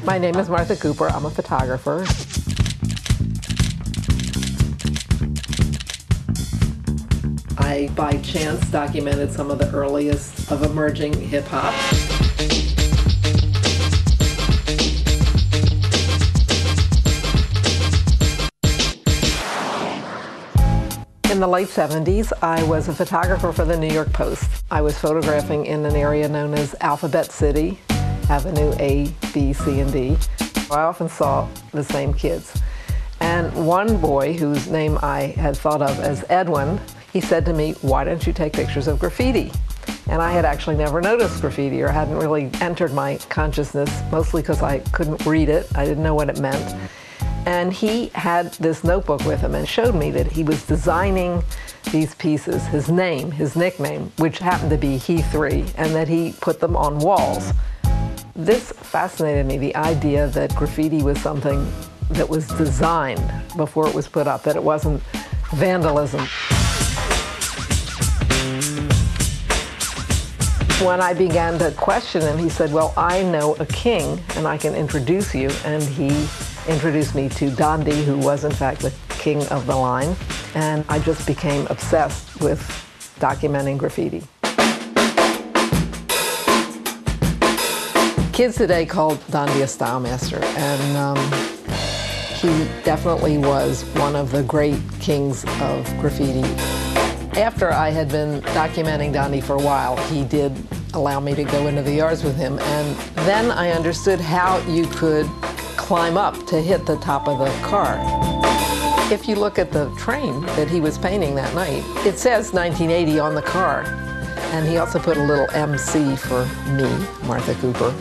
My name is Martha Cooper. I'm a photographer. I, by chance, documented some of the earliest of emerging hip-hop. In the late 70s, I was a photographer for the New York Post. I was photographing in an area known as Alphabet City, Avenue A, B, C, and D. I often saw the same kids. And one boy, whose name I had thought of as Edwin, he said to me, "Why don't you take pictures of graffiti?" And I had actually never noticed graffiti, or hadn't really entered my consciousness, mostly because I couldn't read it. I didn't know what it meant. And he had this notebook with him and showed me that he was designing these pieces, his name, his nickname, which happened to be He3, and that he put them on walls. This fascinated me, the idea that graffiti was something that was designed before it was put up, that it wasn't vandalism. When I began to question him, he said, "Well, I know a king and I can introduce you." And he introduced me to Dondi, who was in fact the king of the line. And I just became obsessed with documenting graffiti. Kids today call Dondi a style master, and he definitely was one of the great kings of graffiti. After I had been documenting Dondi for a while, he did allow me to go into the yards with him, and then I understood how you could climb up to hit the top of the car. If you look at the train that he was painting that night, it says 1980 on the car, and he also put a little MC for me, Martha Cooper.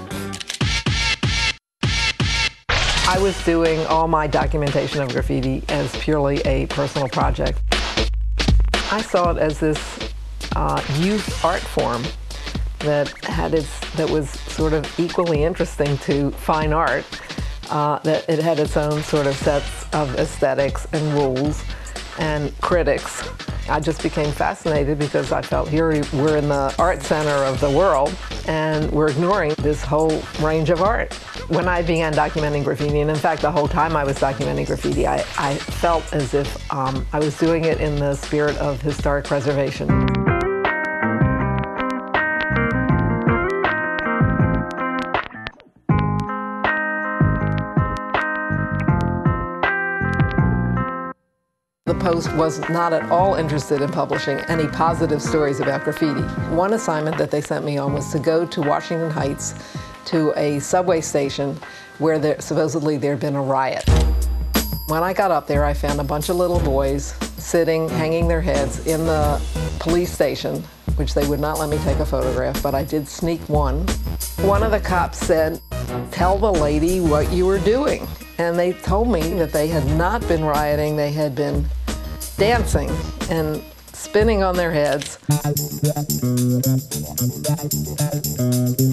I was doing all my documentation of graffiti as purely a personal project. I saw it as this youth art form that was sort of equally interesting to fine art, that it had its own sort of sets of aesthetics and rules and critics. I just became fascinated because I felt here we're in the art center of the world and we're ignoring this whole range of art. When I began documenting graffiti, and in fact the whole time I was documenting graffiti, I felt as if I was doing it in the spirit of historic preservation. The Post was not at all interested in publishing any positive stories about graffiti. One assignment that they sent me on was to go to Washington Heights to a subway station where supposedly there had been a riot. When I got up there, I found a bunch of little boys sitting, hanging their heads in the police station, which they would not let me take a photograph, but I did sneak one. One of the cops said, "Tell the lady what you were doing." And they told me that they had not been rioting, they had been dancing and spinning on their heads.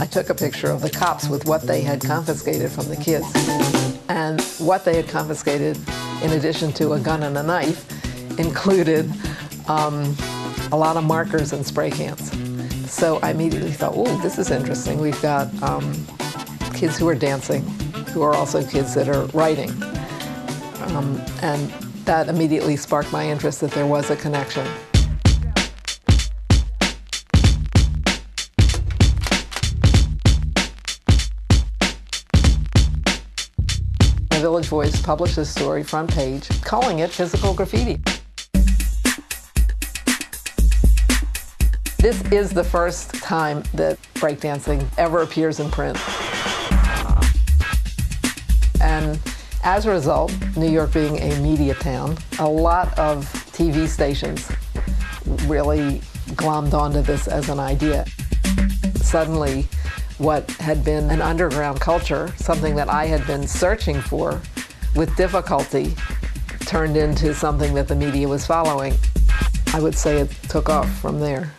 I took a picture of the cops with what they had confiscated from the kids. And what they had confiscated, in addition to a gun and a knife, included a lot of markers and spray cans. So I immediately thought, "Oh, this is interesting. We've got kids who are dancing, who are also kids that are writing." And that immediately sparked my interest that there was a connection. The Village Voice published this story, front page, calling it physical graffiti. This is the first time that breakdancing ever appears in print. And as a result, New York being a media town, a lot of TV stations really glommed onto this as an idea. Suddenly, what had been an underground culture, something that I had been searching for with difficulty, turned into something that the media was following. I would say it took off from there.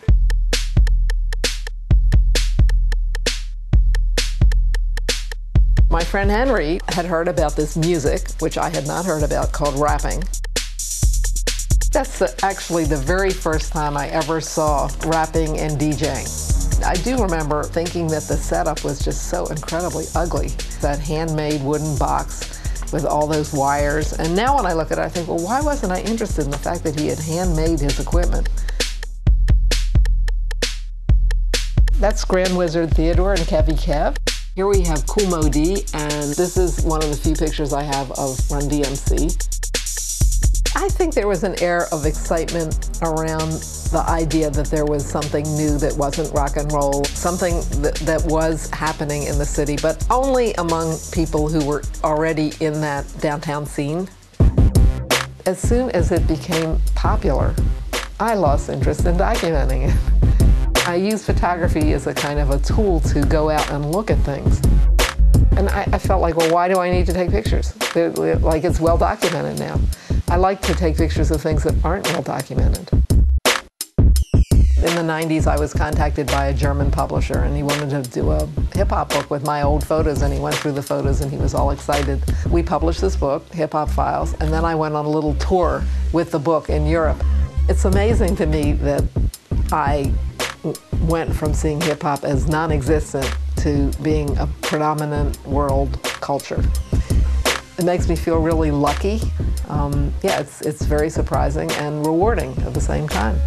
My friend Henry had heard about this music, which I had not heard about, called rapping. That's actually the very first time I ever saw rapping and DJing. I do remember thinking that the setup was just so incredibly ugly. That handmade wooden box with all those wires. And now when I look at it, I think, well, why wasn't I interested in the fact that he had handmade his equipment? That's Grand Wizard Theodore and Kevy Kev. Here we have Kool Moe Dee, and this is one of the few pictures I have of Run DMC. I think there was an air of excitement around the idea that there was something new that wasn't rock and roll, something that was happening in the city, but only among people who were already in that downtown scene. As soon as it became popular, I lost interest in documenting it. I use photography as a kind of a tool to go out and look at things. And I felt like, well, why do I need to take pictures? Like, it's well documented now. I like to take pictures of things that aren't well documented. In the 90s, I was contacted by a German publisher, and he wanted to do a hip-hop book with my old photos, and he went through the photos, and he was all excited. We published this book, Hip Hop Files, and then I went on a little tour with the book in Europe. It's amazing to me that I went from seeing hip-hop as non-existent to being a predominant world culture. It makes me feel really lucky. Yeah, it's very surprising and rewarding at the same time.